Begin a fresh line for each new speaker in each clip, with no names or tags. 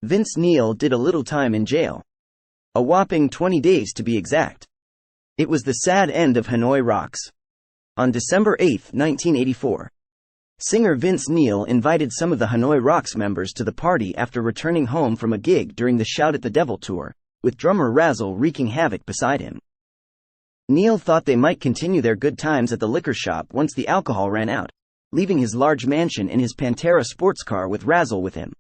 Vince Neil did a little time in jail. A whopping 20 days to be exact. It was the sad end of Hanoi Rocks. On December 8, 1984, singer Vince Neil invited some of the Hanoi Rocks members to the party after returning home from a gig during the Shout at the Devil tour, with drummer Razzle wreaking havoc beside him. Neil thought they might continue their good times at the liquor shop once the alcohol ran out, leaving his large mansion in his Pantera sports car with Razzle with him.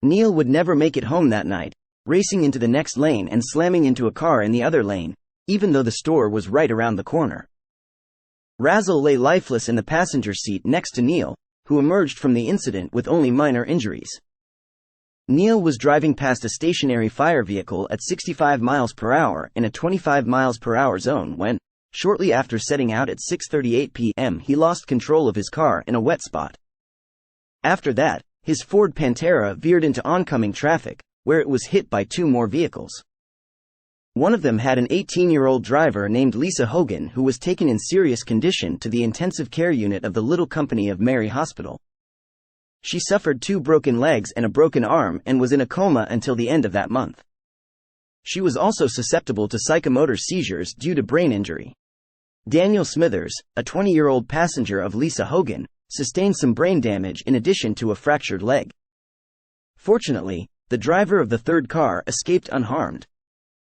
Neil would never make it home that night, racing into the next lane and slamming into a car in the other lane, even though the store was right around the corner. Razzle lay lifeless in the passenger seat next to Neil, who emerged from the incident with only minor injuries. Neil was driving past a stationary fire vehicle at 65 miles per hour in a 25 miles per hour zone when, shortly after setting out at 6:38 p.m., he lost control of his car in a wet spot. After that, his Ford Pantera veered into oncoming traffic, where it was hit by two more vehicles. One of them had an 18-year-old driver named Lisa Hogan who was taken in serious condition to the intensive care unit of the Little Company of Mary Hospital. She suffered 2 broken legs and a broken arm and was in a coma until the end of that month. She was also susceptible to psychomotor seizures due to brain injury. Daniel Smithers, a 20-year-old passenger of Lisa Hogan, sustained some brain damage in addition to a fractured leg. Fortunately, the driver of the third car escaped unharmed.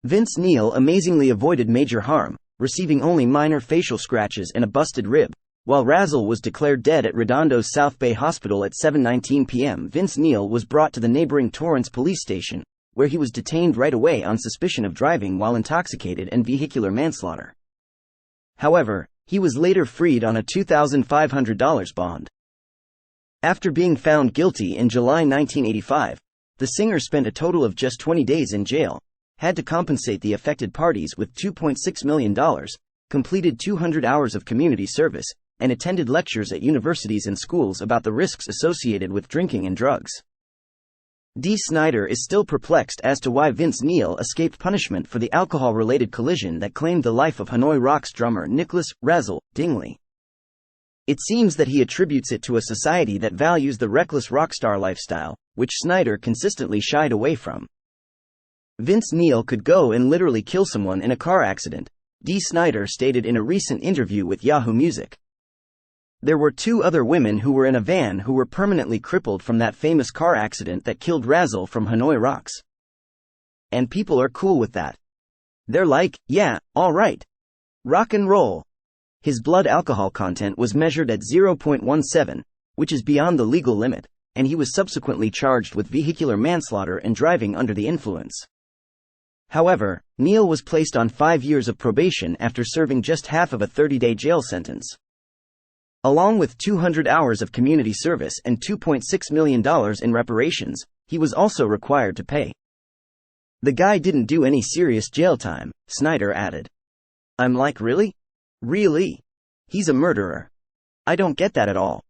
Vince Neil amazingly avoided major harm, receiving only minor facial scratches and a busted rib. While Razzle was declared dead at Redondo's South Bay Hospital at 7:19 p.m., Vince Neil was brought to the neighboring Torrance police station, where he was detained right away on suspicion of driving while intoxicated and vehicular manslaughter. However, he was later freed on a $2,500 bond. After being found guilty in July 1985, the singer spent a total of just 20 days in jail, had to compensate the affected parties with $2.6 million, completed 200 hours of community service, and attended lectures at universities and schools about the risks associated with drinking and drugs. Dee Snider is still perplexed as to why Vince Neil escaped punishment for the alcohol-related collision that claimed the life of Hanoi Rocks drummer Nicholas "Razzle" Dingley. It seems that he attributes it to a society that values the reckless rockstar lifestyle, which Snider consistently shied away from. Vince Neil could go and literally kill someone in a car accident, Dee Snider stated in a recent interview with Yahoo Music. There were 2 other women who were in a van who were permanently crippled from that famous car accident that killed Razzle from Hanoi Rocks. And people are cool with that. They're like, yeah, alright. Rock and roll. His blood alcohol content was measured at 0.17, which is beyond the legal limit, and he was subsequently charged with vehicular manslaughter and driving under the influence. However, Neil was placed on 5 years of probation after serving just half of a 30-day jail sentence. Along with 200 hours of community service and $2.6 million in reparations, he was also required to pay. The guy didn't do any serious jail time, Snider added. I'm like, really? Really? He's a murderer. I don't get that at all.